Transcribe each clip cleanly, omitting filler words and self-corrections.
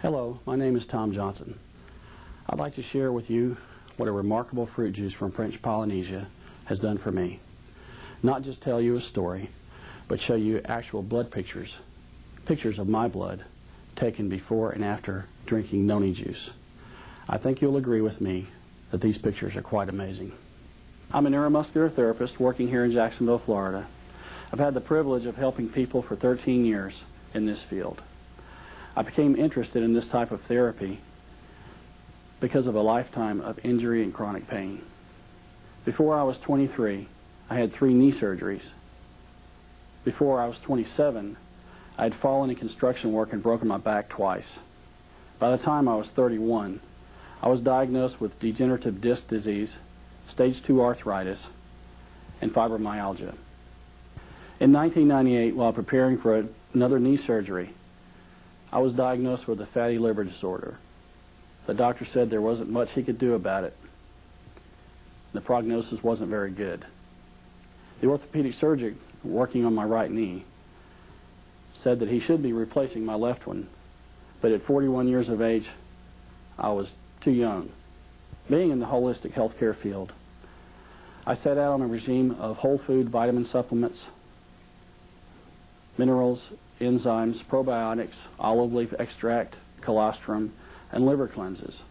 Hello, my name is Tom Johnson. I'd like to share with you what a remarkable fruit juice from French Polynesia has done for me. Not just tell you a story, but show you actual blood pictures of my blood taken before and after drinking Noni Juice. I think you'll agree with me that these pictures are quite amazing. I'm a neuromuscular therapist working here in Jacksonville, Florida. I've had the privilege of helping people for 13 years in this field. I became interested in this type of therapy because of a lifetime of injury and chronic pain. Before I was 23, I had 3 knee surgeries. Before I was 27, I had fallen in construction work and broken my back twice. By the time I was 31, I was diagnosed with degenerative disc disease, stage 2 arthritis, and fibromyalgia. In 1998, while preparing for another knee surgery, I was diagnosed with a fatty liver disorder. The doctor said there wasn't much he could do about it. The prognosis wasn't very good. The orthopedic surgeon working on my right knee said that he should be replacing my left one, but at 41 years of age, I was too young. Being in the holistic healthcare field, I set out on a regime of whole food vitamin supplements, minerals, enzymes, probiotics, olive leaf extract, colostrum, and liver cleanses.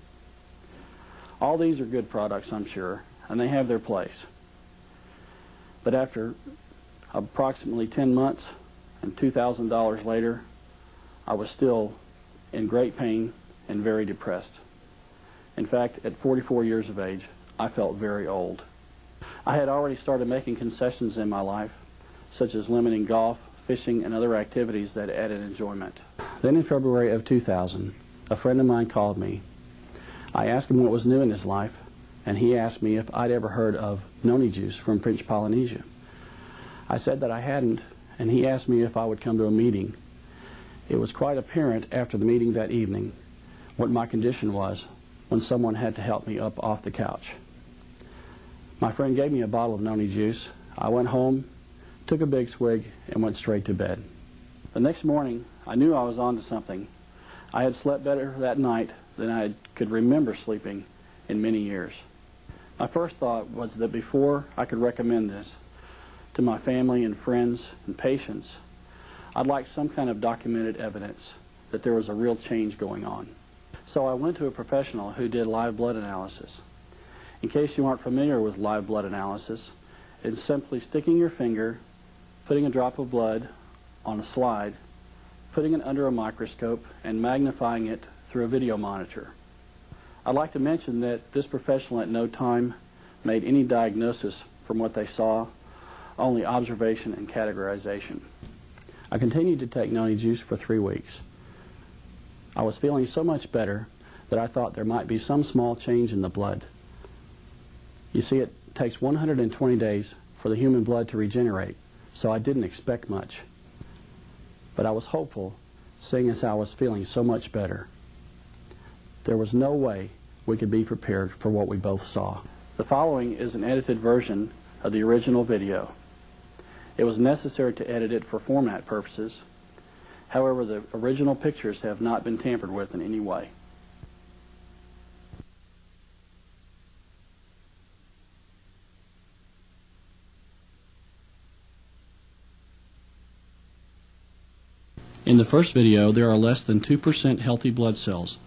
All these are good products, I'm sure, and they have their place. But after approximately 10 months and $2,000 later, I was still in great pain and very depressed. In fact, at 44 years of age, I felt very old. I had already started making concessions in my life, such as limiting golf, fishing, and other activities that added enjoyment. Then in February of 2000, a friend of mine called me. I asked him what was new in his life, and he asked me if I'd ever heard of Noni Juice from French Polynesia. I said that I hadn't, and he asked me if I would come to a meeting. It was quite apparent after the meeting that evening what my condition was when someone had to help me up off the couch. My friend gave me a bottle of Noni Juice. I went home, took a big swig, and went straight to bed. The next morning, I knew I was onto something. I had slept better that night than I could remember sleeping in many years. My first thought was that before I could recommend this to my family and friends and patients, I'd like some kind of documented evidence that there was a real change going on. So I went to a professional who did live blood analysis. In case you aren't familiar with live blood analysis, it's simply sticking your finger, putting a drop of blood on a slide, putting it under a microscope, and magnifying it through a video monitor. I'd like to mention that this professional at no time made any diagnosis from what they saw, only observation and categorization. I continued to take Noni Juice for 3 weeks. I was feeling so much better that I thought there might be some small change in the blood. You see, it takes 120 days for the human blood to regenerate, so I didn't expect much. But I was hopeful, seeing as I was feeling so much better. There was no way we could be prepared for what we both saw. The following is an edited version of the original video. It was necessary to edit it for format purposes. However, the original pictures have not been tampered with in any way. In the first video, there are less than 2% healthy blood cells.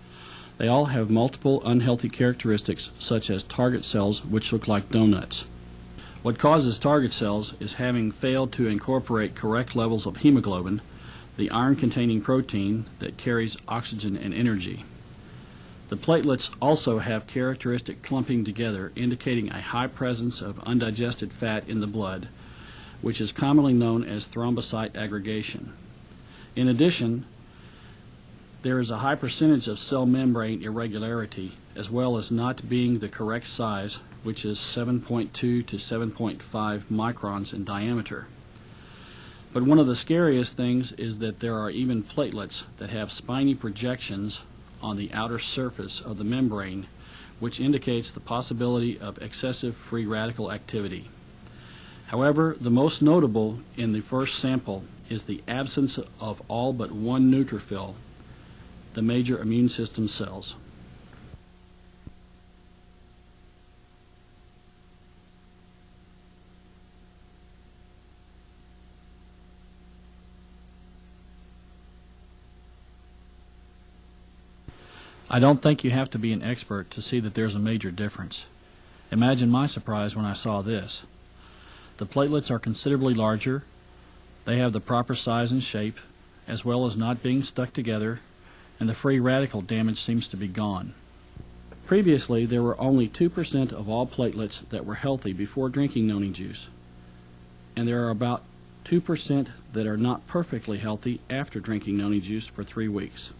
They all have multiple unhealthy characteristics, such as target cells, which look like donuts. What causes target cells is having failed to incorporate correct levels of hemoglobin, the iron-containing protein that carries oxygen and energy. The platelets also have characteristic clumping together, indicating a high presence of undigested fat in the blood, which is commonly known as thrombocyte aggregation. In addition, there is a high percentage of cell membrane irregularity, as well as not being the correct size, which is 7.2 to 7.5 microns in diameter. But one of the scariest things is that there are even platelets that have spiny projections on the outer surface of the membrane, which indicates the possibility of excessive free radical activity. However, the most notable in the first sample is the absence of all but one neutrophil, the major immune system cells. I don't think you have to be an expert to see that there's a major difference. Imagine my surprise when I saw this. The platelets are considerably larger, they have the proper size and shape, as well as not being stuck together, and the free radical damage seems to be gone. Previously, there were only 2% of all platelets that were healthy before drinking Noni Juice, and there are about 2% that are not perfectly healthy after drinking Noni Juice for 3 weeks.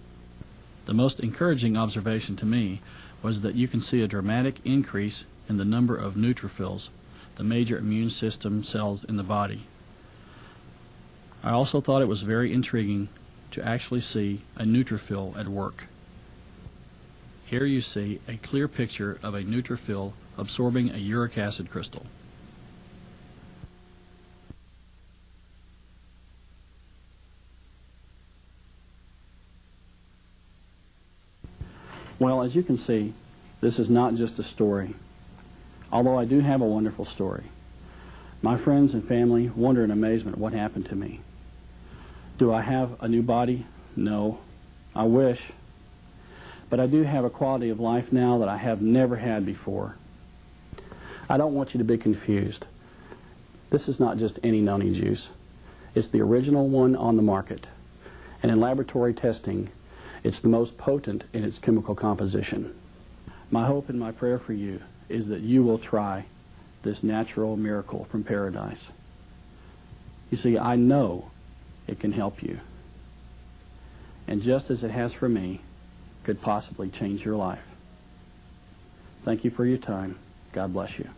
The most encouraging observation to me was that you can see a dramatic increase in the number of neutrophils, the major immune system cells in the body. I also thought it was very intriguing to actually see a neutrophil at work. Here you see a clear picture of a neutrophil absorbing a uric acid crystal. Well, as you can see, this is not just a story. Although I do have a wonderful story. My friends and family wonder in amazement what happened to me. Do I have a new body? No. I wish. But I do have a quality of life now that I have never had before. I don't want you to be confused. This is not just any Noni Juice. It's the original one on the market. And in laboratory testing, it's the most potent in its chemical composition. My hope and my prayer for you is that you will try this natural miracle from paradise. You see, I know it can help you. And just as it has for me, could possibly change your life. Thank you for your time. God bless you.